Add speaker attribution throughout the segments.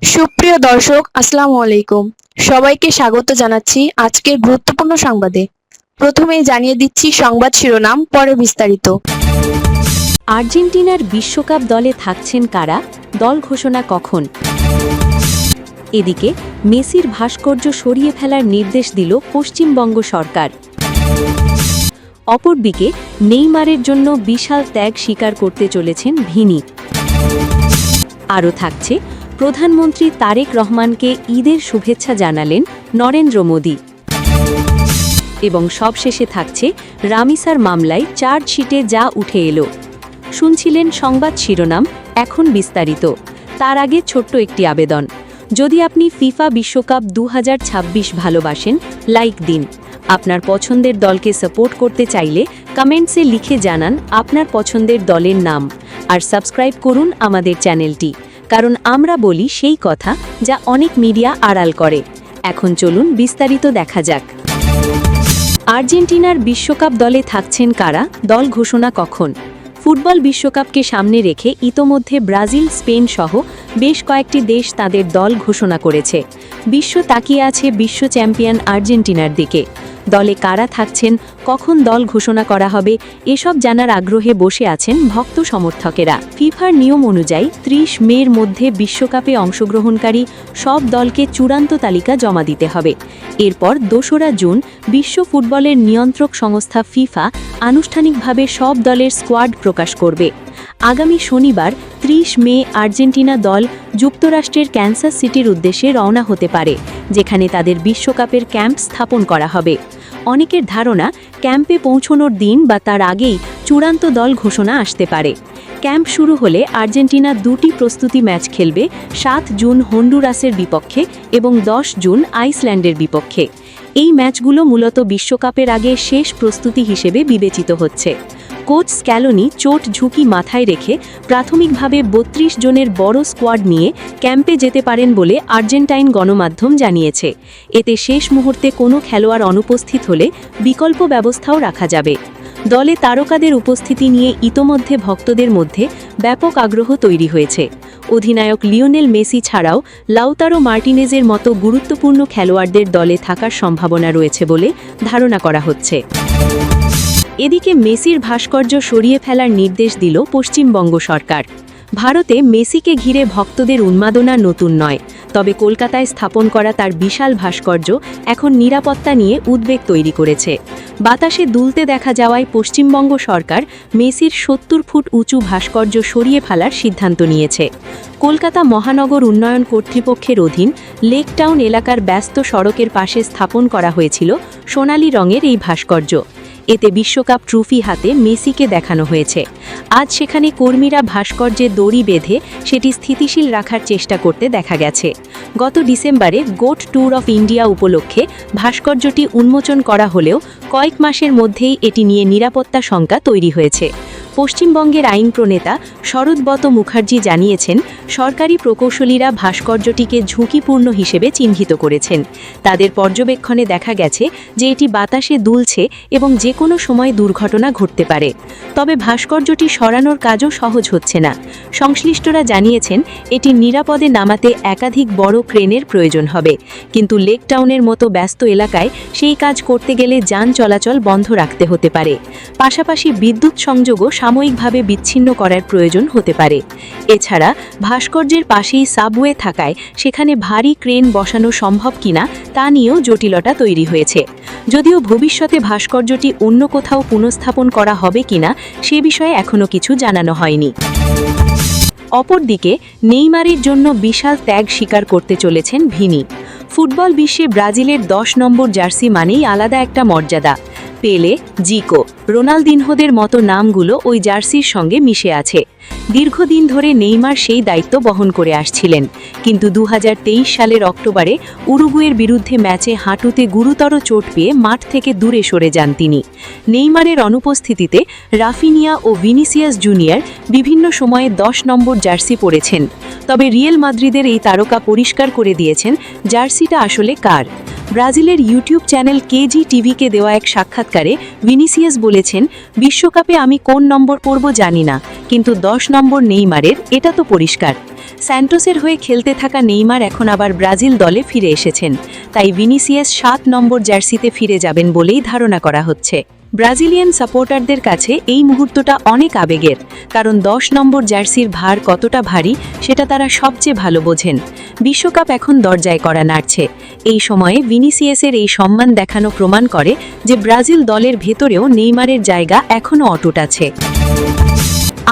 Speaker 1: সুপ্রিয় দর্শক, আসসালামু আলাইকুম। সবাইকে স্বাগত জানাচ্ছি আজকের গুরুত্বপূর্ণ সংবাদে। প্রথমেই জানিয়ে দিচ্ছি সংবাদ শিরোনাম, পরে বিস্তারিত।
Speaker 2: আর্জেন্টিনার বিশ্বকাপ দলে থাকছেন কারা, দল ঘোষণা কখন? এদিকে মেসির ভাস্কর্য সরিয়ে ফেলার নির্দেশ দিল পশ্চিমবঙ্গ সরকার। অপরদিকে নেইমারের জন্য বিশাল ত্যাগ স্বীকার করতে চলেছেন ভিনি। আরও থাকছে, প্রধানমন্ত্রী তারেক রহমানকে ঈদের শুভেচ্ছা জানালেন নরেন্দ্র মোদি। এবং সবশেষে থাকছে রামিসার মামলায় চার্জশিটে যা উঠে এলো। শুনছিলেন সংবাদ শিরোনাম, এখন বিস্তারিত। তার আগে ছোট্ট একটি আবেদন, যদি আপনি ফিফা বিশ্বকাপ 2026 ভালোবাসেন, লাইক দিন। আপনার পছন্দের দলকে সাপোর্ট করতে চাইলে কমেন্টসে লিখে জানান আপনার পছন্দের দলের নাম, আর সাবস্ক্রাইব করুন আমাদের চ্যানেলটি, কারণ আমরা বলি সেই কথা যা অনেক মিডিয়া আড়াল করে। এখন চলুন বিস্তারিত দেখা যাক। আর্জেন্টিনার বিশ্বকাপ দলে থাকছেন কারা, দল ঘোষণা কখন? ফুটবল বিশ্বকাপকে সামনে রেখে ইতোমধ্যে ব্রাজিল, স্পেন সহ বেশ কয়েকটি দেশ তাদের দল ঘোষণা করেছে। বিশ্ব তাকিয়ে আছে বিশ্ব চ্যাম্পিয়ন আর্জেন্টিনার দিকে। দলে কারা থাকছেন, কখন দল ঘোষণা করা হবে, এসব জানার আগ্রহে বসে আছেন ভক্ত সমর্থকেরা। ফিফার নিয়ম অনুযায়ী 30 মের মধ্যে বিশ্বকাপে অংশগ্রহণকারী সব দলকে চূড়ান্ত তালিকা জমা দিতে হবে। এরপর 2রা জুন বিশ্ব ফুটবলের নিয়ন্ত্রক সংস্থা ফিফা আনুষ্ঠানিকভাবে সব দলের স্কোয়াড প্রকাশ করবে। আগামী শনিবার 30 মে আর্জেন্টিনা দল যুক্তরাষ্ট্রের ক্যানসাস সিটির উদ্দেশ্যে রওনা হতে পারে, যেখানে তাদের বিশ্বকাপের ক্যাম্প স্থাপন করা হবে। অনেকের ধারণা, ক্যাম্পে পৌঁছানোর দিন বা তার আগেই চূড়ান্ত দল ঘোষণা আসতে পারে। ক্যাম্প শুরু হলে আর্জেন্টিনা 2টি প্রস্তুতি ম্যাচ খেলবে, 7 জুন হন্ডুরাসের বিপক্ষে এবং 10 জুন আইসল্যান্ডের বিপক্ষে। এই ম্যাচগুলো মূলত বিশ্বকাপের আগে শেষ প্রস্তুতি হিসেবে বিবেচিত হচ্ছে। কোচ স্ক্যালোনি চোট ঝুঁকি মাথায় রেখে প্রাথমিকভাবে 32 জনের বড় স্কোয়াড নিয়ে ক্যাম্পে যেতে পারেন বলে আর্জেন্টাইন গণমাধ্যম জানিয়েছে। এতে শেষ মুহূর্তে কোনো খেলোয়াড় অনুপস্থিত হলে বিকল্প ব্যবস্থাও রাখা যাবে। দলে তারকাদের উপস্থিতি নিয়ে ইতোমধ্যে ভক্তদের মধ্যে ব্যাপক আগ্রহ তৈরি হয়েছে। অধিনায়ক লিওনেল মেসি ছাড়াও লাউতারো মার্টিনেজের মতো গুরুত্বপূর্ণ খেলোয়াড়দের দলে থাকার সম্ভাবনা রয়েছে বলে ধারণা করা হচ্ছে। এদিকে মেসির ভাস্কর্য সরিয়ে ফেলার নির্দেশ দিল পশ্চিমবঙ্গ সরকার। ভারতে মেসিকে ঘিরে ভক্তদের উন্মাদনা নতুন নয়, তবে কলকাতায় স্থাপন করা তার বিশাল ভাস্কর্য এখন নিরাপত্তা নিয়ে উদ্বেগ তৈরি করেছে। বাতাসে দুলতে দেখা যাওয়ায় পশ্চিমবঙ্গ সরকার মেসির 70 ফুট উঁচু ভাস্কর্য সরিয়ে ফেলার সিদ্ধান্ত নিয়েছে। কলকাতা মহানগর উন্নয়ন কর্তৃপক্ষের অধীন লেক টাউন এলাকার ব্যস্ত সড়কের পাশে স্থাপন করা হয়েছিল সোনালী রঙের এই ভাস্কর্য। এতে বিশ্বকাপ ট্রফি হাতে মেসিকে দেখানো হয়েছে। আজ সেখানে কর্মীরা ভাস্কর্যে দড়ি বেঁধে সেটি স্থিতিশীল রাখার চেষ্টা করতে দেখা গেছে। গত ডিসেম্বরে গোট ট্যুর অফ ইন্ডিয়া উপলক্ষে ভাস্কর্যটি উন্মোচন করা হলেও কয়েক মাসের মধ্যেই এটি নিয়ে নিরাপত্তা শঙ্কা তৈরি হয়েছে। পশ্চিমবঙ্গের আইন প্রণেতা শরৎব্রত মুখার্জি জানিয়েছেন, সরকারি প্রকৌশলীরা ভাস্কর্যটিকে ঝুঁকিপূর্ণ হিসেবে চিহ্নিত করেছেন। তাদের পর্যবেক্ষণে দেখা গেছে যে এটি বাতাসে দুলছে এবং যে কোনো সময় দুর্ঘটনা ঘটতে পারে। তবে ভাস্কর্যটি সরানোর কাজও সহজ হচ্ছে না। সংশ্লিষ্টরা জানিয়েছেন, এটি নিরাপদে নামাতে একাধিক বড় ক্রেনের প্রয়োজন হবে, কিন্তু লেক টাউনের মতো ব্যস্ত এলাকায় সেই কাজ করতে গেলে যান চলাচল বন্ধ রাখতে হতে পারে। পাশাপাশি বিদ্যুৎ সংযোগও সাময়িকভাবে বিচ্ছিন্ন করার প্রয়োজন হতে পারে। এছাড়া ভাস্কর্যের পাশেই সাবওয়ে থাকায় সেখানে ভারী ক্রেন বসানো সম্ভব কিনা তা নিয়েও জটিলতা তৈরি হয়েছে। যদিও ভবিষ্যতে ভাস্কর্যটি অন্য কোথাও পুনঃস্থাপন করা হবে কিনা সে বিষয়ে এখনও কিছু জানানো হয়নি। অপরদিকে নেইমারের জন্য বিশাল ত্যাগ স্বীকার করতে চলেছেন ভিনি। ফুটবল বিশ্বে ব্রাজিলের 10 নম্বর জার্সি মানেই আলাদা একটা মর্যাদা। পেলে, জিকো, রোনালদিনহোদের মতো নামগুলো ওই জার্সির সঙ্গে মিশে আছে। দীর্ঘদিন ধরে নেইমার সেই দায়িত্ব বহন করে আসছিলেন, কিন্তু 2023 সালের অক্টোবরে উরুগুয়ের বিরুদ্ধে ম্যাচে হাঁটুতে গুরুতর চোট পেয়ে মাঠ থেকে দূরে সরে যান তিনি। নেইমারের অনুপস্থিতিতে রাফিনিয়া ও ভিনিসিয়াস জুনিয়র বিভিন্ন সময়ে 10 নম্বর জার্সি পরেছেন। তবে রিয়েল মাদ্রিদের এই তারকা পরিষ্কার করে দিয়েছেন জার্সিটা আসলে কার। ব্রাজিলের ইউটিউব চ্যানেল কেজি টিভিকে দেওয়া এক সাক্ষাৎকারে ভিনিসিয়াস বলেছেন, বিশ্বকাপে আমি কোন নম্বর পরব জানি না, কিন্তু 10 নম্বর নেইমারের, এটা তো পরিষ্কার। স্যান্টোসের হয়ে খেলতে থাকা নেইমার এখন আবার ব্রাজিল দলে ফিরে এসেছেন, তাই ভিনিসিয়াস 7 নম্বর জার্সিতে ফিরে যাবেন বলেই ধারণা করা হচ্ছে। ব্রাজিলিয়ান সাপোর্টারদের কাছে এই মুহূর্তটা অনেক আবেগের, কারণ 10 নম্বর জার্সির ভার কতটা ভারী সেটা তারা সবচেয়ে ভালো বোঝেন। বিশ্বকাপ এখন দরজায় করা নাড়ছে। এই সময়ে ভিনিসিয়াসের এই সম্মান দেখানো প্রমাণ করে যে ব্রাজিল দলের ভেতরেও নেইমারের জায়গা এখনও অটুট আছে।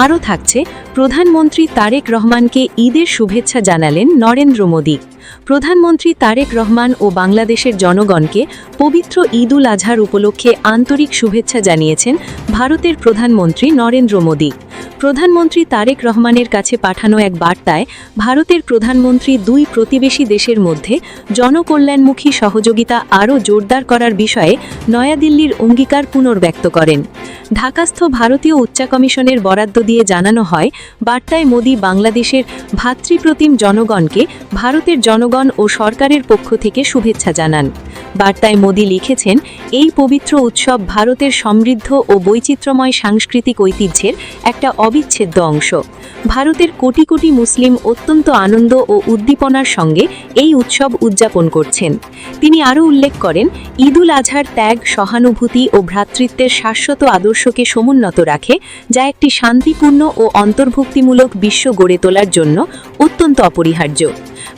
Speaker 2: আরও থাকছে, প্রধানমন্ত্রী তারেক রহমানকে ঈদের শুভেচ্ছা জানালেন নরেন্দ্র মোদী। প্রধানমন্ত্রী তারেক রহমান ও বাংলাদেশের জনগণকে পবিত্র ঈদ উল আজহার উপলক্ষে আন্তরিক শুভেচ্ছা জানিয়েছেন ভারতের প্রধানমন্ত্রী নরেন্দ্র মোদী। প্রধানমন্ত্রী তারেক রহমানের কাছে পাঠানো এক বার্তায় ভারতের প্রধানমন্ত্রী দুই প্রতিবেশী দেশের মধ্যে জনকল্যাণমুখী সহযোগিতা আরও জোরদার করার বিষয়ে নয়াদিল্লির অঙ্গীকার পুনর্ব্যক্ত করেন। ঢাকাস্থ ভারতীয় উচ্চ কমিশনের বরাদ্দ দিয়ে জানানো হয়, বার্তায় মোদী বাংলাদেশের ভ্রাতৃপ্রতিম জনগণকে ভারতের জনগণ ও সরকারের পক্ষ থেকে শুভেচ্ছা জানান। বার্তায় মোদী লিখেছেন, এই পবিত্র উৎসব ভারতের সমৃদ্ধ ও বৈচিত্র্যময় সাংস্কৃতিক ঐতিহ্যের একটা অবিচ্ছেদ্য অংশ। ভারতের কোটি কোটি মুসলিম অত্যন্ত আনন্দ ও উদ্দীপনার সঙ্গে এই উৎসব উদযাপন করছেন। তিনি আরও উল্লেখ করেন, ঈদ উল আজহার ত্যাগ, সহানুভূতি ও ভ্রাতৃত্বের শাশ্বত আদর্শকে সমুন্নত রাখে, যা একটি শান্তিপূর্ণ ও অন্তর্ভুক্তিমূলক বিশ্ব গড়ে তোলার জন্য অত্যন্ত অপরিহার্য।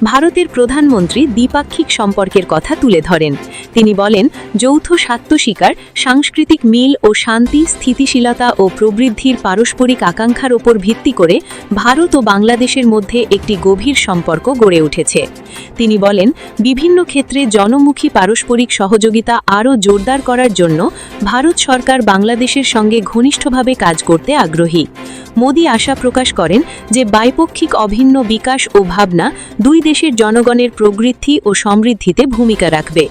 Speaker 2: ভারতের প্রধানমন্ত্রী দ্বিপাক্ষিক সম্পর্কের কথা তুলে ধরেন। তিনি বলেন, যৌথ স্বার্থস্বীকার, সাংস্কৃতিক মিল ও শান্তি, স্থিতিশীলতা ও প্রবৃদ্ধির পারস্পরিক আকাঙ্ক্ষার ওপর ভিত্তি করে ভারত ও বাংলাদেশের মধ্যে একটি গভীর সম্পর্ক গড়ে উঠেছে। তিনি বলেন, বিভিন্ন ক্ষেত্রে জনমুখী পারস্পরিক সহযোগিতা আরও জোরদার করার জন্য ভারত সরকার বাংলাদেশের সঙ্গে ঘনিষ্ঠভাবে কাজ করতে আগ্রহী। মোদী আশা প্রকাশ করেন যে বাইপক্ষিক অভিন্ন বিকাশ ও ভাবনা দুই দেশের জনগণের প্রবৃদ্ধি ও সমৃদ্ধিতে ভূমিকা রাখবে।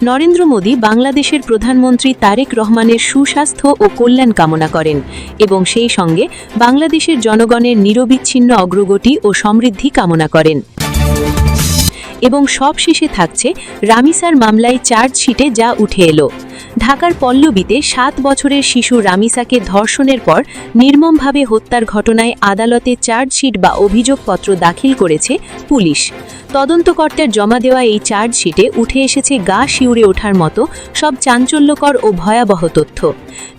Speaker 2: নরেন্দ্র মোদী বাংলাদেশের প্রধানমন্ত্রী তারেক রহমানের সুস্বাস্থ্য ও কল্যাণ কামনা করেন এবং সেই সঙ্গে বাংলাদেশের জনগণের নিরবিচ্ছিন্ন অগ্রগতি ও সমৃদ্ধি কামনা করেন। এবং সবশেষে থাকছে রামিসার মামলায় চার্জশিটে যা উঠে এলো। ঢাকার পল্লবীতে 7 বছরের শিশু রামিসাকে ধর্ষণের পর নির্মমভাবে হত্যার ঘটনায় আদালতে চার্জশিট বা অভিযোগপত্র দাখিল করেছে পুলিশ। তদন্তকর্তার জমা দেওয়া এই চার্জশিটে উঠে এসেছে গা শিউরে ওঠার মতো সব চাঞ্চল্যকর ও ভয়াবহ তথ্য।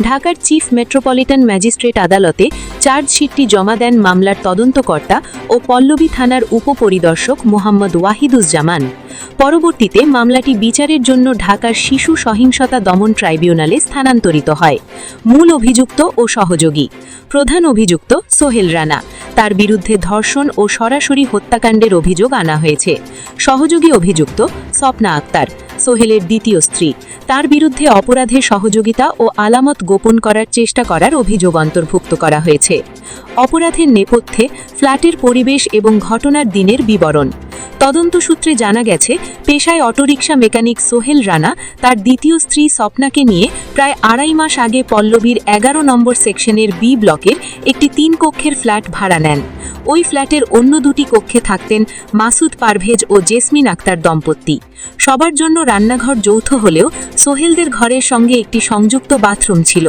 Speaker 2: ঢাকার চিফ মেট্রোপলিটন ম্যাজিস্ট্রেট আদালতে চার্জশিটটি জমা দেন মামলার তদন্তকর্তা ও পল্লবী থানার উপপরিদর্শক মোহাম্মদ ওয়াহিদুজ্জামান। পরবর্তীতে মামলাটি বিচারের জন্য ঢাকার শিশু সহিংসতা দমন ট্রাইব্যুনালে স্থানান্তরিত হয়। মূল অভিযুক্ত ও সহযোগী: প্রধান অভিযুক্ত সোহেল রানা, তার বিরুদ্ধে ধর্ষণ ও সরাসরি হত্যাকাণ্ডের অভিযোগ আনা হয়েছে। সহযোগী অভিযুক্ত স্বপ্না আক্তার, সোহেলের দ্বিতীয় স্ত্রী, তার বিরুদ্ধে অপরাধে সহযোগিতা ও আলামত গোপন করার চেষ্টা করার অভিযোগ অন্তর্ভুক্ত করা হয়েছে। অপরাধের নেপথ্যে ফ্ল্যাটের পরিবেশ এবং ঘটনার দিনের বিবরণ। তদন্ত সূত্রে জানা গেছে, পেশায় অটোরিকশা মেকানিক সোহেল রানা তার দ্বিতীয় স্ত্রী স্বপ্নাকে নিয়ে প্রায় 2.5 মাস আগে পল্লবীর 11 নম্বর সেকশনের বি ব্লকের একটি 3 কক্ষের ফ্ল্যাট ভাড়া নেন। ওই ফ্ল্যাটের অন্য 2টি কক্ষে থাকতেন মাসুদ পারভেজ ও জেসমিন আক্তার দম্পতি। সবার জন্য রান্নাঘর যৌথ হলেও সোহেলদের ঘরের সঙ্গে একটি সংযুক্ত বাথরুম ছিল।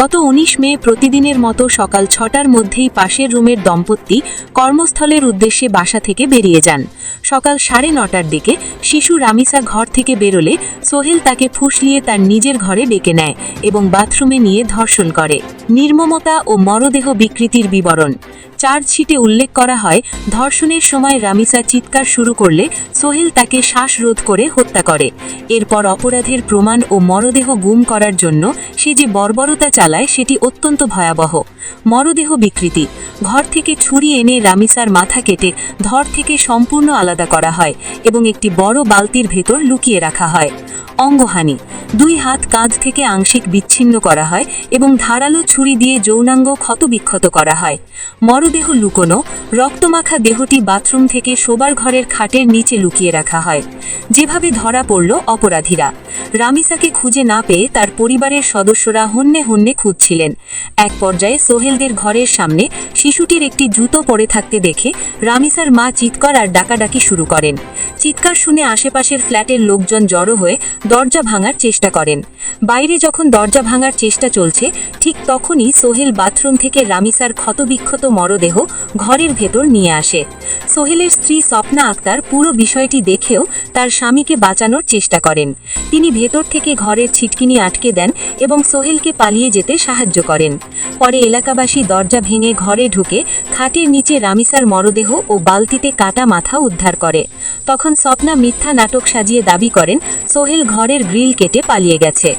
Speaker 2: গত 19 মে প্রতিদিনের মতো সকাল 6টার মধ্যেই পাশের রুমের দম্পতি কর্মস্থলের উদ্দেশ্যে বাসা থেকে বেরিয়ে যান। সকাল 9:30টার দিকে শিশু রামিসা ঘর থেকে বেরোলে সোহেল তাকে ফুসলিয়ে তার নিজের ঘরে ডেকে নেয় এবং বাথরুমে নিয়ে ধর্ষণ করে। নির্মমতা ও মরদেহ বিকৃতির বিবরণ। চার্জশিটে উল্লেখ করা হয়, ধর্ষণের সময় রামিসা চিৎকার শুরু করলে সোহেল তাকে শ্বাসরোধ করে হত্যা করে। এরপর অপরাধের প্রমাণ ও মরদেহ গুম করার জন্য সে যে বর্বরতা চালায় সেটি অত্যন্ত ভয়াবহ। মরদেহ বিকৃতি: ঘর থেকে ছুরি এনে রামিসার মাথা কেটে ধর থেকে সম্পূর্ণ আলাদা করা হয় এবং একটি বড় বালতির ভেতর লুকিয়ে রাখা হয়। অঙ্গহানি: 2 হাত কাঁধ থেকে আংশিক বিচ্ছিন্ন করা হয় এবং ধারালো ছুরি দিয়ে যৌনাঙ্গ ক্ষতবিক্ষত করা হয়। মরদেহ লুকোনো: রক্তমাখা দেহটি বাথরুম থেকে শোবার ঘরের খাটের নিচে লুকিয়ে রাখা হয়। যেভাবে ধরা পড়ল অপরাধীরা: রামিসাকে খুঁজে না পেয়ে তার পরিবারের সদস্যরা হন্যে হন্যে খুঁজছিলেন। এক পর্যায়ে সোহেলদের ঘরের সামনে শিশুটির একটি জুতো পড়ে থাকতে দেখে রামিসার মা চিৎকার আর ডাকাডাকি শুরু করেন। চিৎকার শুনে আশেপাশের ফ্ল্যাটের লোকজন জড়ো হয়ে দরজা ভাঙার চেষ্টা চেষ্টা করেন। বাইরে যখন দরজা ভাঙার চেষ্টা চলছে ঠিক তখনই সোহেল বাথরুম থেকে রামিসার ক্ষতবিক্ষত মরদেহ ঘরের ভেতর নিয়ে আসে। সোহেলের স্ত্রী স্বপ্না আক্তার পুরো বিষয়টি দেখেও তার স্বামীকে বাঁচানোর চেষ্টা করেন। তিনি ভেতর থেকে ঘরের ছিটকিনি আটকে দেন এবং সোহেলকে পালিয়ে যেতে সাহায্য করেন। পরে এলাকাবাসী দরজা ভেঙে ঘরে ঢুকে খাটের নিচে রামিসার মরদেহ ও বালতিতে কাটা মাথা উদ্ধার করে। তখন স্বপ্না মিথ্যা নাটক সাজিয়ে দাবি করেন সোহেল ঘরের গ্রিল কেটে পালিয়ে গেছে।